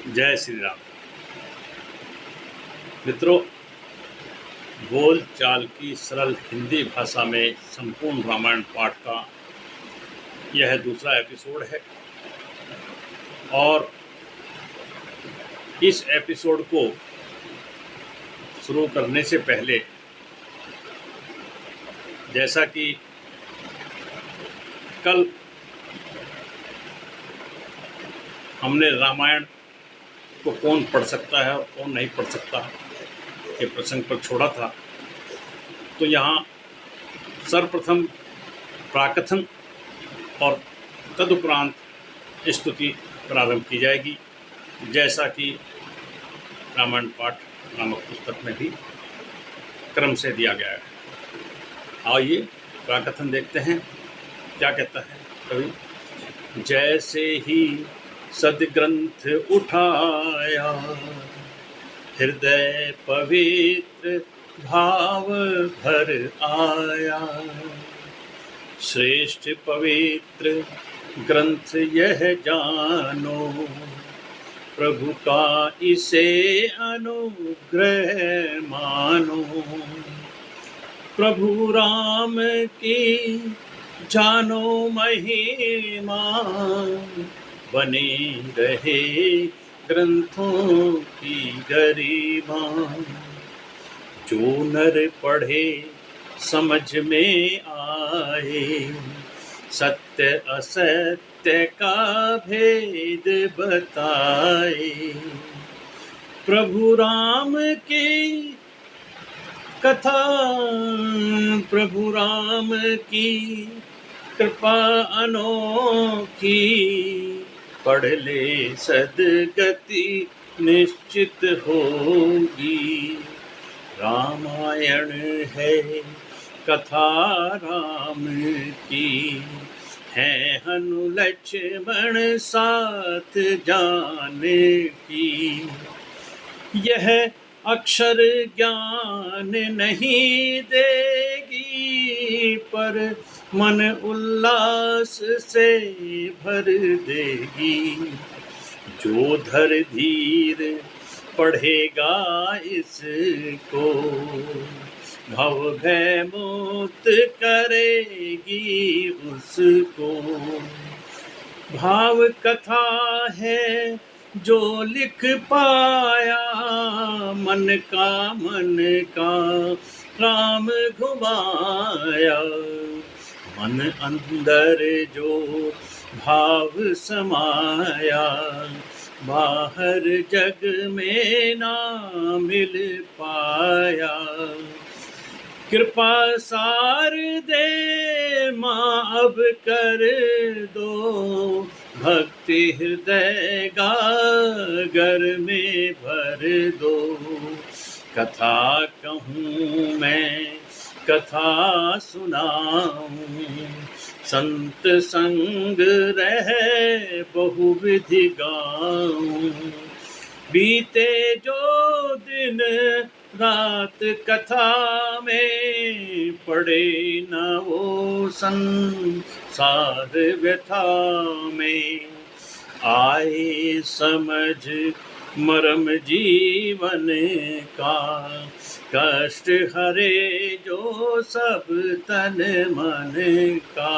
जय श्री राम। मित्रों, बोल चाल की सरल हिंदी भाषा में संपूर्ण रामायण पाठ का यह दूसरा एपिसोड है और इस एपिसोड को शुरू करने से पहले जैसा कि कल हमने रामायण को कौन पढ़ सकता है और कौन नहीं पढ़ सकता के प्रसंग पर छोड़ा था, तो यहाँ सर्वप्रथम प्राकथन और तदुपरांत स्तुति प्रारंभ की जाएगी, जैसा कि रामायण पाठ नामक पुस्तक में भी क्रम से दिया गया है। आइए प्राकथन देखते हैं क्या कहता है कवि। जैसे ही सदग्रंथ उठाया, हृदय पवित्र भाव भर आया। श्रेष्ठ पवित्र ग्रंथ यह जानो, प्रभु का इसे अनुग्रह मानो। प्रभु राम की जानो महिमा, बने रहे ग्रंथों की गरिमा। जो नर पढ़े समझ में आए, सत्य असत्य का भेद बताए। प्रभु राम की कथा, प्रभु राम की कृपा अनोखी। पढ़ ले सदगति निश्चित होगी। रामायण है कथा राम की, है हनु लक्ष्मण साथ जाने की। यह अक्षर ज्ञान नहीं देगी, पर मन उल्लास से भर देगी। जो धर धीर पढ़ेगा इसको, भव भय मुक्त करेगी उसको। भाव कथा है जो लिख पाया, मन का राम घुमाया। मन अंदर जो भाव समाया, बाहर जग में ना मिल पाया। कृपा सार दे माँ अब कर दो, भक्ति हृदय गागर में भर दो। कथा कहूँ मैं कथा सुनाऊं, संत संग रह बहुविधि गाऊं। बीते जो दिन रात कथा में, पड़े न वो संसार व्यथा में। आए समझ मरम जीवन का, कष्ट हरे जो सब तन मन का।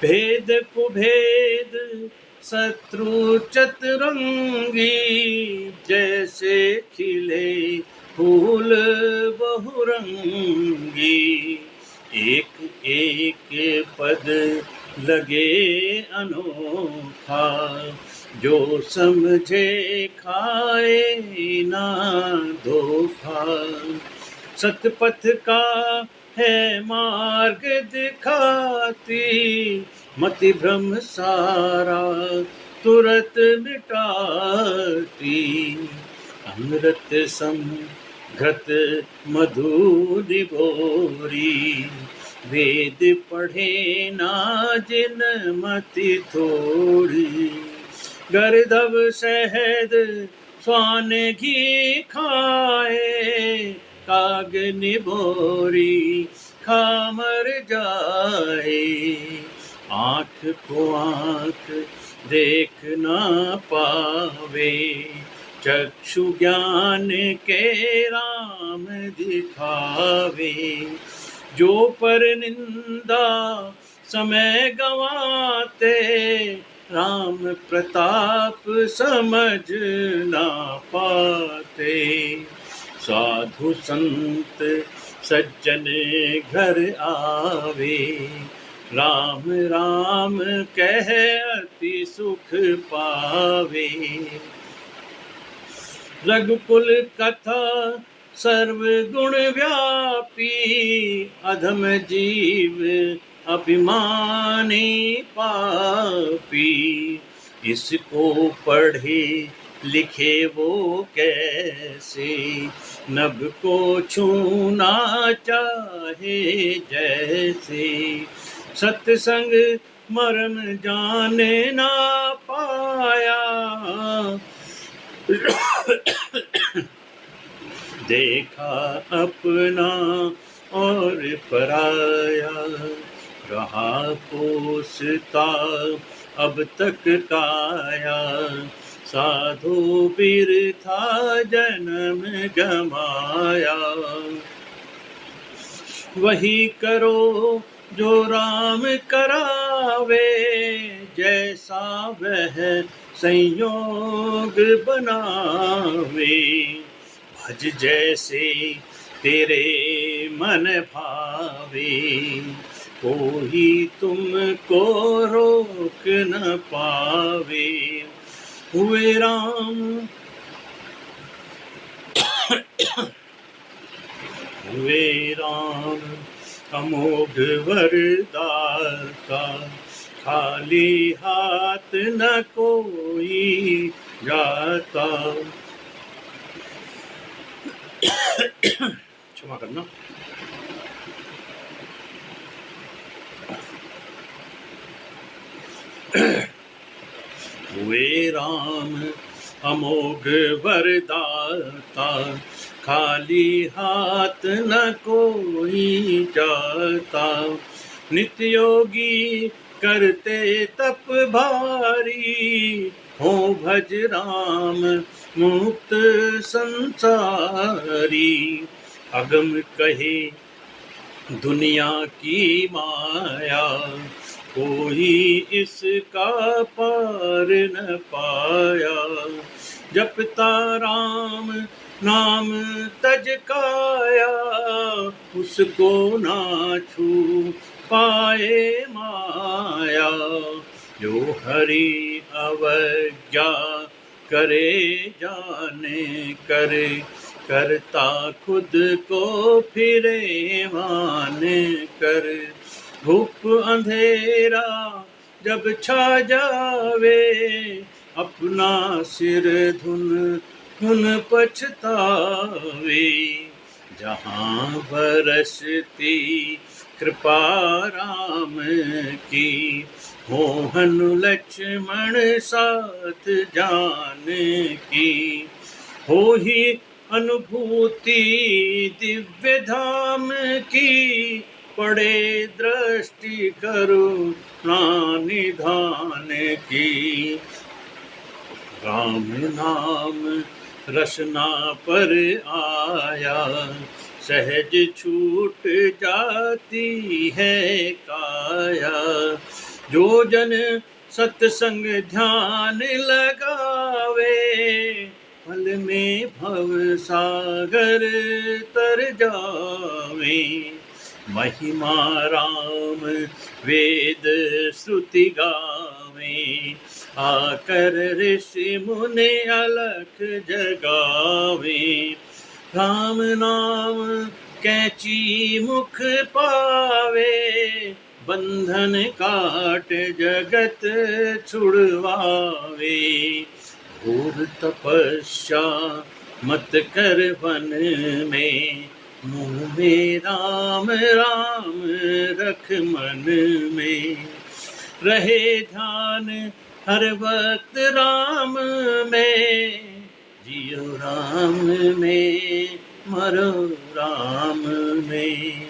भेद कुभेद शत्रु चतुरंगी, जैसे खिले फूल बहुरंगी। एक एक पद लगे अनोखा, जो समझे खाए ना धोखा। सतपथ का है मार्ग दिखाती, मति भ्रम सारा तुरत मिटाती। अमृत सम घृत मधु निभोरी, वेद पढ़े ना जिन मति थोड़ी। गर्दभ शहद स्वान घी खाए, काग निभोरी खा मर जाए। आँख को आँख देख ना पावे। चक्षु ज्ञान के राम दिखावे, जो पर निंदा समय गवाते, राम प्रताप समझ ना पाते। साधु संत सज्जन घर आवे, राम राम कह अति सुख पावे। रघुकुल कथा सर्व गुण व्यापी, अधम जीव अभिमानी पापी। इसको पढ़े लिखे वो कैसे, नभ को छूना चाहे जैसे। सत्संग मर्म जाने ना पाया, देखा अपना और पराया। रहा पोसता अब तक काया, साधु बिरथा जन्म गमाया। वही करो जो राम करावे, जैसा वह संयोग बनावे। भज जैसे तेरे मन भावे, कोई तुमको रोक न पावे। हुए राम हुए राम अमोघ वरदाता, खाली हाथ न कोई जाता। क्षमा करना। हुए राम अमोघ वरदाता, खाली हाथ न कोई जाता। नित्य योगी करते तप भारी, हो भज राम मुक्त संसारी। अगम कहे दुनिया की माया, कोई इसका पार न पाया। जपता राम नाम तज काया, उसको ना छू पाए माया। जो हरि अवज्ञा करे जाने करे, करता खुद को फिरे माने कर। धूप अंधेरा जब छा जावे, अपना सिर धुन धुन पछतावे। जहाँ बरसती कृपा राम की, मोहन लक्ष्मण साथ जान की। हो ही अनुभूति दिव्य धाम की, पड़े दृष्टि करुणा निधान की। राम नाम रसना पर आया, सहज छूट जाती है काया। जो जन सत्संग ध्यान लगावे, फल में भव सागर तर जावे। महिमा राम वेद श्रुति गावे, आकर ऋषि मुनि अलख जगावे। राम नाम कैची मुख पावे, बंधन काट जगत छुड़वावे। घोर तपस्या मत कर वन में, मुँह में राम राम रख मन में। रहे ध्यान हर वक्त राम में, जियो राम में मरो राम में।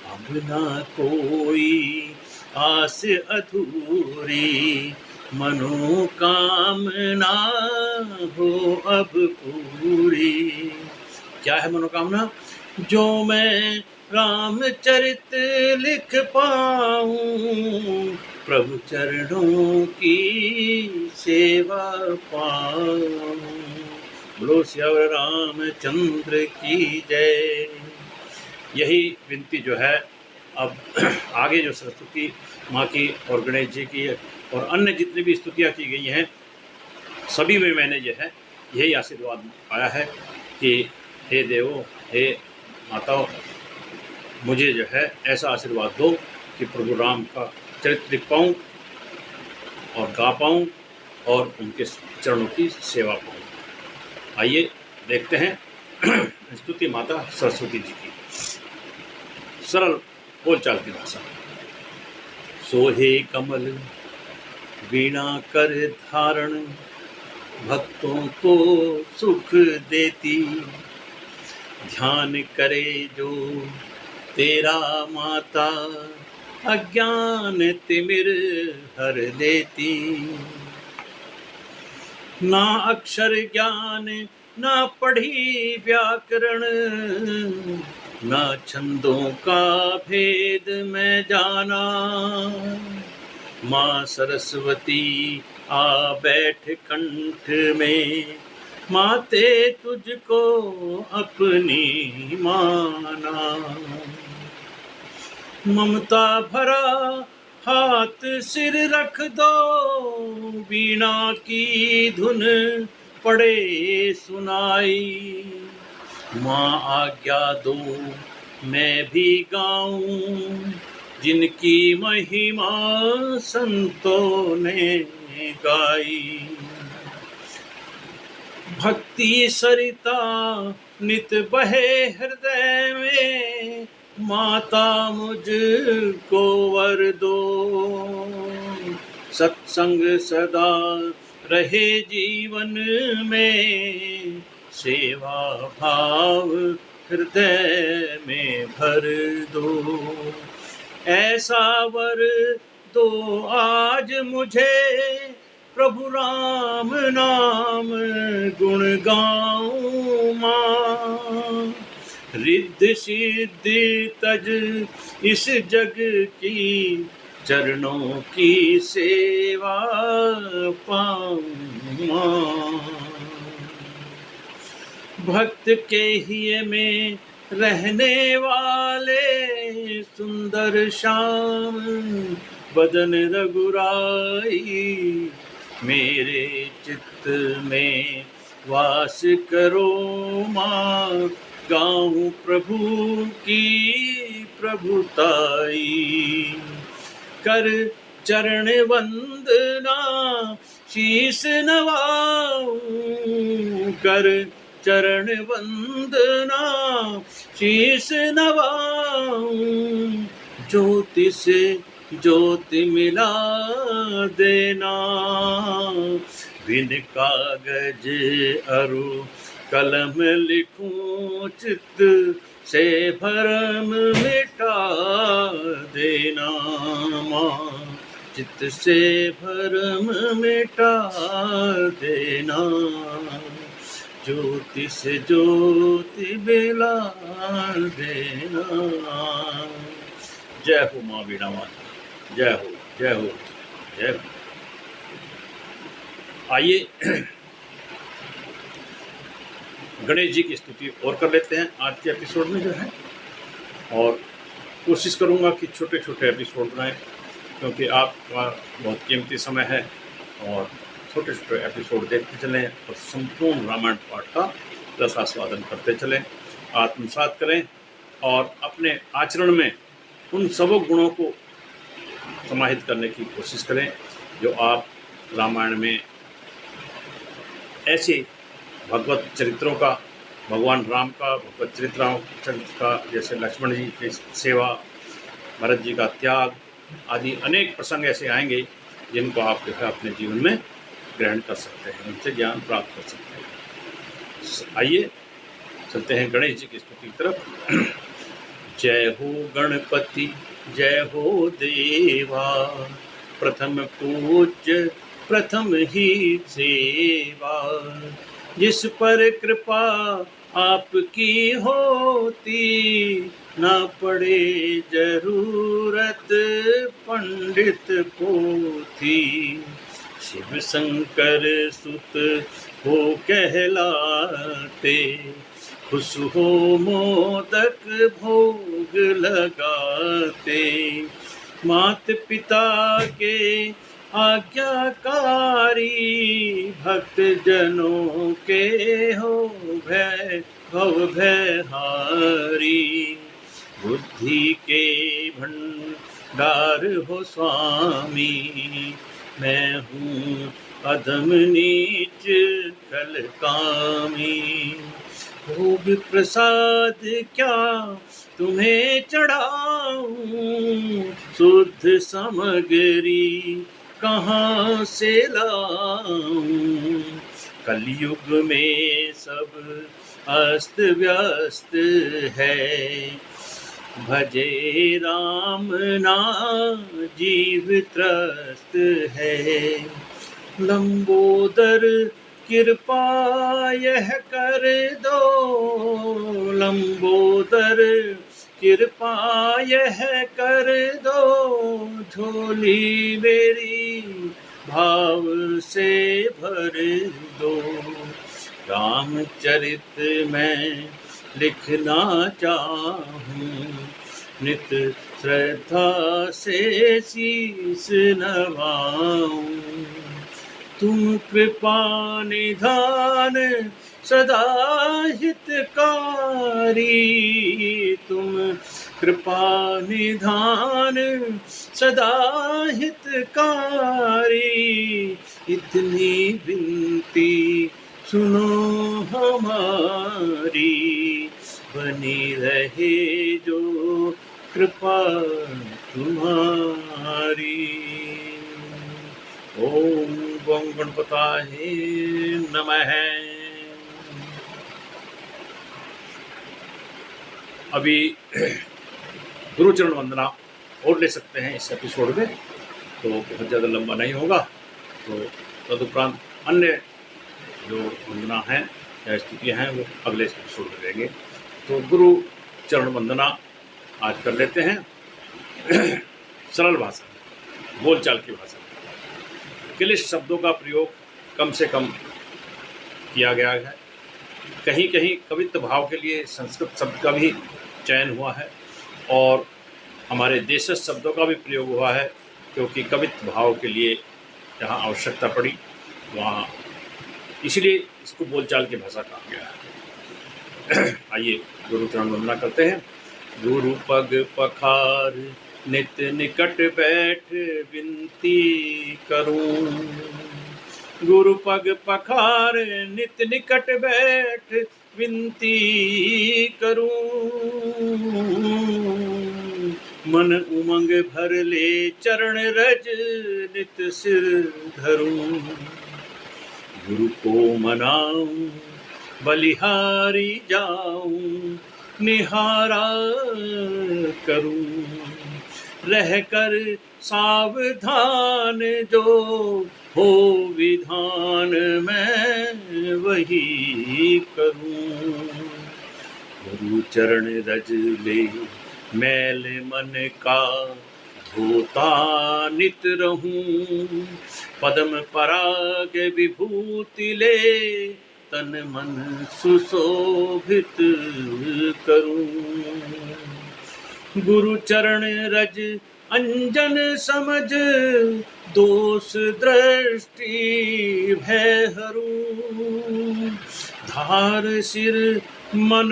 अब ना कोई आस अधूरी, मनोकामना हो अब पूरी। क्या है मनोकामना? जो मैं रामचरित लिख पाऊं, प्रभु चरणों की सेवा पाऊं। बोलो सियावर रामचंद्र की जय। यही विनती जो है अब आगे जो सरस्वती माँ की और गणेश जी की और अन्य जितनी भी स्तुतियाँ की गई हैं, सभी में मैंने जो है यही आशीर्वाद पाया है कि हे देवो, हे माताओं, मुझे जो है ऐसा आशीर्वाद दो कि प्रभु राम का चरित्र लिख पाऊँ और गा पाऊँ और उनके चरणों की सेवा पाऊँ। आइए देखते हैं स्तुति माता सरस्वती जी की सरल बोलचाल की भाषा। सोहे कमल वीणा कर धारण, भक्तों को सुख देती। ध्यान करे जो तेरा माता, अज्ञान तिमिर हर देती। ना अक्षर ज्ञान ना पढ़ी व्याकरण, ना छंदों का भेद मैं जाना। माँ सरस्वती आ बैठ कंठ में, माते तुझको अपनी माना। ममता भरा हाथ सिर रख दो, वीणा की धुन पड़े सुनाई। माँ आज्ञा दो मैं भी गाऊं, जिनकी महिमा संतों ने गाई। भक्ति सरिता नित बहे हृदय में, माता मुझको वर दो। सत्संग सदा रहे जीवन में, सेवा भाव हृदय में भर दो। ऐसा वर दो आज मुझे, प्रभु राम नाम गुण गाऊं माँ। रिद्धि सिद्धि तज इस जग की, चरणों की सेवा पाऊं माँ। भक्त के हिय में रहने वाले, सुंदर श्याम बदन रघुराई। मेरे चित्त में वास करो माँ, गाऊं प्रभु की प्रभुताई। कर चरण वंदना शीस नवाऊं, कर चरण वंदना शीस नवाऊं। ज्योति से ज्योति मिला देना, बिन कागज अरु कलम लिखूं, चित्त से भरम मिटा देना माँ। चित्त से भरम मिटा देना, ज्योति से ज्योति मिला देना। जय हो माँ वीणा माता, जय हो जय हो जय हो। आइए गणेश जी की स्तुति और कर लेते हैं आज के एपिसोड में जो है, और कोशिश करूंगा कि छोटे छोटे एपिसोड बनाएं, क्योंकि आपका बहुत कीमती समय है। और छोटे छोटे एपिसोड देखते चलें और संपूर्ण रामायण पाठ का रसास्वादन करते चलें, आत्मसात करें और अपने आचरण में उन सब गुणों को समाहित करने की कोशिश करें जो आप रामायण में ऐसे भगवत चरित्रों का, भगवान राम का भगवत चरित्र का, जैसे लक्ष्मण जी की सेवा, भरत जी का त्याग आदि अनेक प्रसंग ऐसे आएंगे जिनको आप जो है अपने जीवन में ग्रहण कर सकते हैं, उनसे ज्ञान प्राप्त कर सकते हैं। आइए चलते हैं गणेश जी की स्तुति की तरफ। जय हो गणपति जय हो देवा, प्रथम पूज्य प्रथम ही सेवा। जिस पर कृपा आपकी होती, ना पड़े जरूरत पंडित पोथी। शिव शंकर सुत हो कहलाते, खुश हो मोदक भोग लगाते। मात पिता के आज्ञाकारी, भक्त जनों के हो भय भव भयहारी। बुद्धि के भंडार हो स्वामी, मैं हूँ अधम नीच कल कामी। भोग प्रसाद क्या तुम्हें चढ़ाऊं, शुद्ध सामग्री कहाँ से लाऊं। कलयुग में सब अस्त व्यस्त है, भजे राम नाम जीव त्रस्त है। लंबोदर कृपा यह कर दो, लंबोदर कृपा यह कर दो। झोली मेरी भाव से भर दो। रामचरित मैं लिखना चाहूँ, नित श्रद्धा से शीस नवाऊं। तुम कृपा निधान सदा हितकारी, तुम कृपा निधान सदा हितकारी। इतनी विनती सुनो हमारी, बनी रहे जो कृपा तुम्हारी। ओम गं गणपताये नमः। अभी गुरुचरण वंदना और ले सकते हैं इस एपिसोड में, तो बहुत ज़्यादा लंबा नहीं होगा। तो तदुपरांत अन्य जो वंदना हैं या स्तुतियाँ हैं वो अगले एपिसोड में देंगे। तो गुरु चरण वंदना आज कर लेते हैं सरल भाषा में, बोलचाल की भाषा में। क्लिष्ट शब्दों का प्रयोग कम से कम किया गया है। कहीं कहीं कवित्व भाव के लिए संस्कृत शब्द का भी चयन हुआ है और हमारे देशज शब्दों का भी प्रयोग हुआ है, क्योंकि कवित्व भाव के लिए जहाँ आवश्यकता पड़ी वहाँ, इसलिए इसको बोलचाल की भाषा कहा गया है। आइए गुरु चरण वंदना करते हैं। गुरु पग पखार नित निकट बैठ विनती करूं, गुरु पग पखार नित निकट बैठ विनती करूं। मन उमंग भर ले चरण रज नित सिर धरूं। गुरु को मनाऊं बलिहारी जाऊं, निहारा करूं। रहकर सावधान जो हो विधान मैं वही करूं। गुरु चरण रज ले मैल मन का धोता नित रहूं। पद्म पराग विभूति ले तन मन सुशोभित करूं। गुरु चरण रज अंजन समझ दोष दृष्टि भय हरूं। धार सिर मन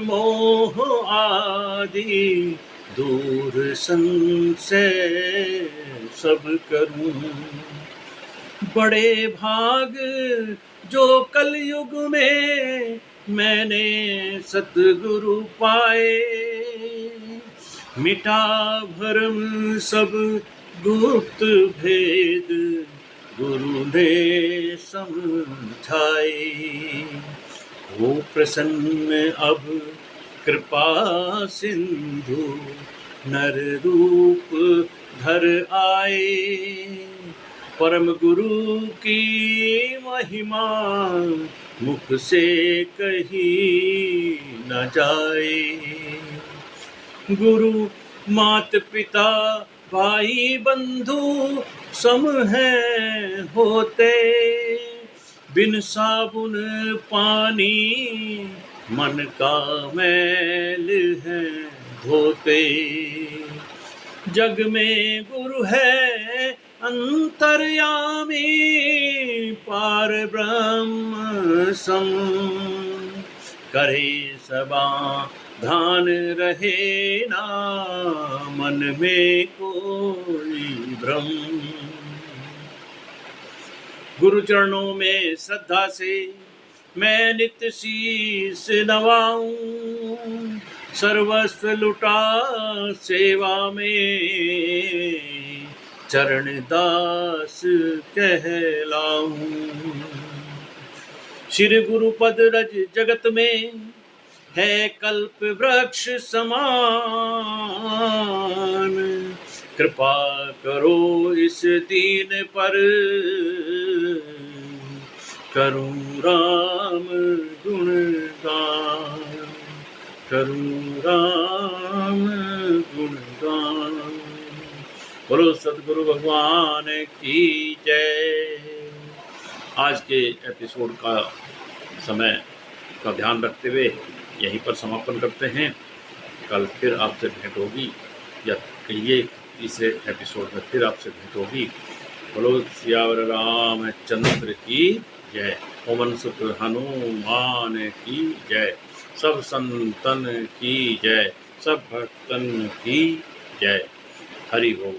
मोह आदि दूर संशय सब करूं। बड़े भाग जो कलयुग में मैंने सतगुरु पाए। मिटा भरम सब गुप्त भेद गुरु ने समझाए। हो प्रसन्न अब कृपा सिंधु नर रूप धर आए। परम गुरु की महिमा मुख से कही न जाए। गुरु मात पिता भाई बंधु सम है होते, बिन साबुन पानी मन का मैल है धोते। जग में गुरु है अंतर्यामी, पार ब्रह्म सम, करे सबा ध्यान रहे ना मन में कोई भ्रम। गुरु चरणों में श्रद्धा से मैं नित्य शीस नवाऊं, सर्वस्व लुटा सेवा में चरण दास कहलाऊं। श्री गुरु पद रज जगत में है कल्प वृक्ष समान, कृपा करो इस दीन पर करूं राम गुणगान, करूं राम गुणगान। बोलो सदगुरु भगवान की जय। आज के एपिसोड का समय का ध्यान रखते हुए यहीं पर समापन करते हैं। कल फिर आपसे भेंट होगी, या कहिए तीसरे एपिसोड में फिर आपसे भेंट होगी। बोलो सियावर रामचंद्र की जय। पवन सुत हनुमान की जय। सब संतन की जय, सब भक्तन की जय। हरि बोल।